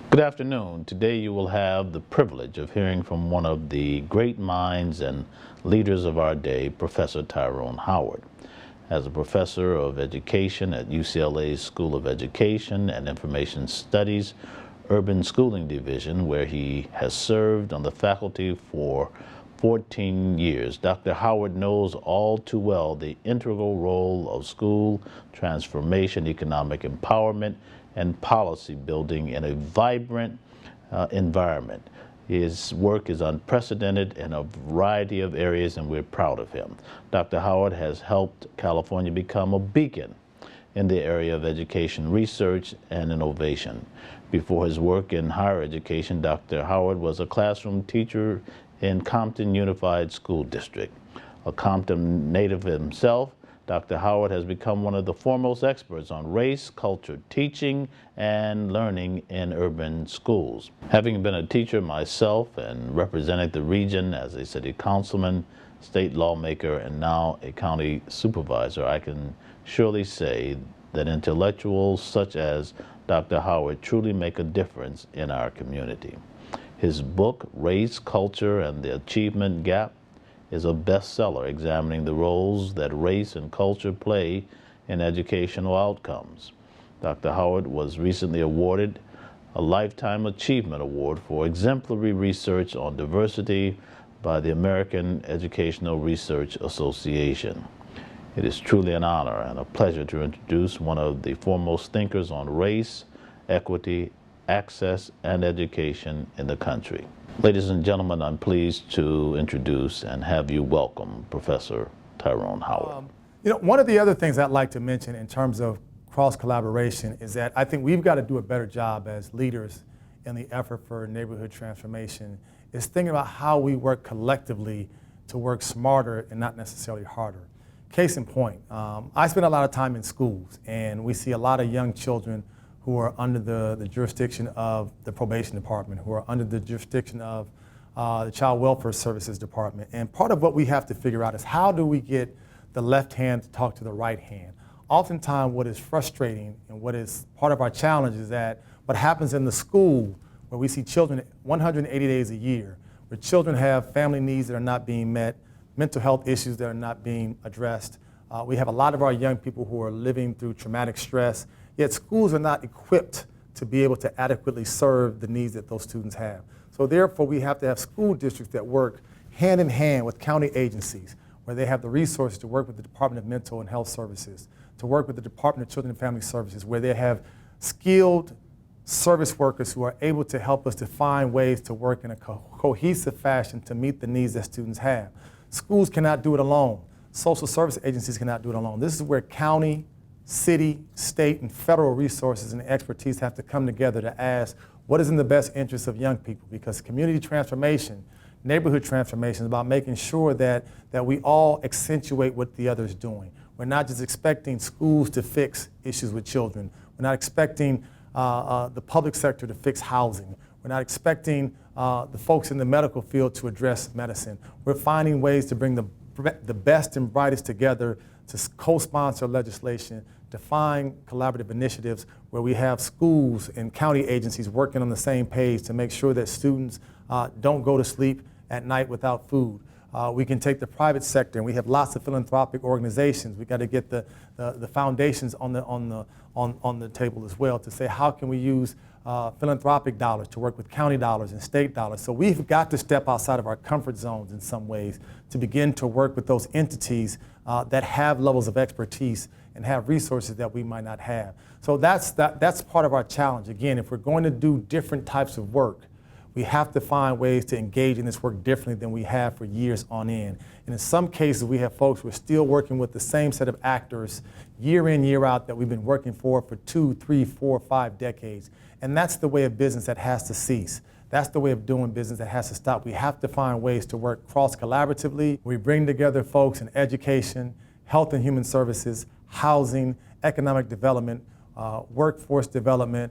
Good afternoon. Today you will have the privilege of hearing from one of the great minds and leaders of our day, Professor Tyrone Howard. As a professor of education at UCLA's School of Education and Information Studies Urban Schooling Division, where he has served on the faculty for 14 years, Dr. Howard knows all too well the integral role of school transformation, economic empowerment, and policy building in a vibrant environment. His work is unprecedented in a variety of areas, and we're proud of him. Dr. Howard has helped California become a beacon in the area of education research and innovation. Before his work in higher education, Dr. Howard was a classroom teacher in Compton Unified School District. A Compton native himself, Dr. Howard has become one of the foremost experts on race, culture, teaching, and learning in urban schools. Having been a teacher myself and representing the region as a city councilman, state lawmaker, and now a county supervisor, I can surely say that intellectuals such as Dr. Howard truly make a difference in our community. His book, Race, Culture, and the Achievement Gap, is a bestseller examining the roles that race and culture play in educational outcomes. Dr. Howard was recently awarded a Lifetime Achievement Award for exemplary research on diversity by the American Educational Research Association. It is truly an honor and a pleasure to introduce one of the foremost thinkers on race, equity, access, and education in the country. Ladies and gentlemen, I'm pleased to introduce and have you welcome Professor Tyrone Howard. One of the other things I'd like to mention in terms of cross-collaboration is that I think we've got to do a better job as leaders in the effort for neighborhood transformation is thinking about how we work collectively to work smarter and not necessarily harder. Case in point, I spend a lot of time in schools, and we see a lot of young children who are under the jurisdiction of the probation department, who are under the jurisdiction of the child welfare services department. And part of what we have to figure out is how do we get the left hand to talk to the right hand? Oftentimes what is frustrating and what is part of our challenge is that what happens in the school where we see children 180 days a year, where children have family needs that are not being met, mental health issues that are not being addressed. We have a lot of our young people who are living through traumatic stress, yet schools are not equipped to be able to adequately serve the needs that those students have. So therefore, we have to have school districts that work hand in hand with county agencies, where they have the resources to work with the Department of Mental and Health Services, to work with the Department of Children and Family Services, where they have skilled service workers who are able to help us to find ways to work in a cohesive fashion to meet the needs that students have. Schools cannot do it alone. Social service agencies cannot do it alone. This is where county, city, state, and federal resources and expertise have to come together to ask what is in the best interest of young people, because community transformation, neighborhood transformation is about making sure that we all accentuate what the other is doing. We're not just expecting schools to fix issues with children. We're not expecting the public sector to fix housing. We're not expecting the folks in the medical field to address medicine. We're finding ways to bring the best and brightest together to co-sponsor legislation, to find collaborative initiatives where we have schools and county agencies working on the same page to make sure that students don't go to sleep at night without food. We can take the private sector, and we have lots of philanthropic organizations. We've got to get the foundations on the table as well to say how can we use philanthropic dollars to work with county dollars and state dollars. So we've got to step outside of our comfort zones in some ways to begin to work with those entities that have levels of expertise and have resources that we might not have. So that's part of our challenge. Again, if we're going to do different types of work, we have to find ways to engage in this work differently than we have for years on end. And in some cases, we have folks who are still working with the same set of actors year in, year out that we've been working for 2, 3, 4, 5 decades. And that's the way of business that has to cease. That's the way of doing business that has to stop. We have to find ways to work cross-collaboratively. We bring together folks in education, health and human services, housing, economic development, workforce development,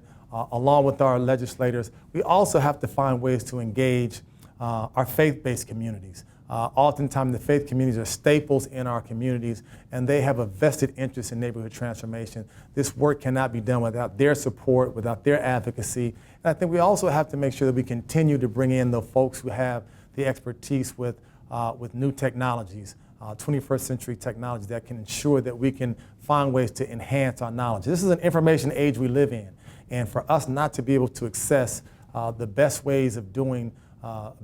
along with our legislators. We also have to find ways to engage our faith-based communities. Oftentimes, the faith communities are staples in our communities, and they have a vested interest in neighborhood transformation. This work cannot be done without their support, without their advocacy. And I think we also have to make sure that we continue to bring in the folks who have the expertise with new technologies, 21st century technology that can ensure that we can find ways to enhance our knowledge. This is an information age we live in, and for us not to be able to access the best ways of doing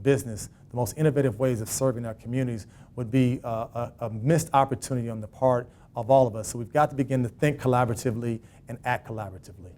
business, the most innovative ways of serving our communities would be a missed opportunity on the part of all of us. So we've got to begin to think collaboratively and act collaboratively.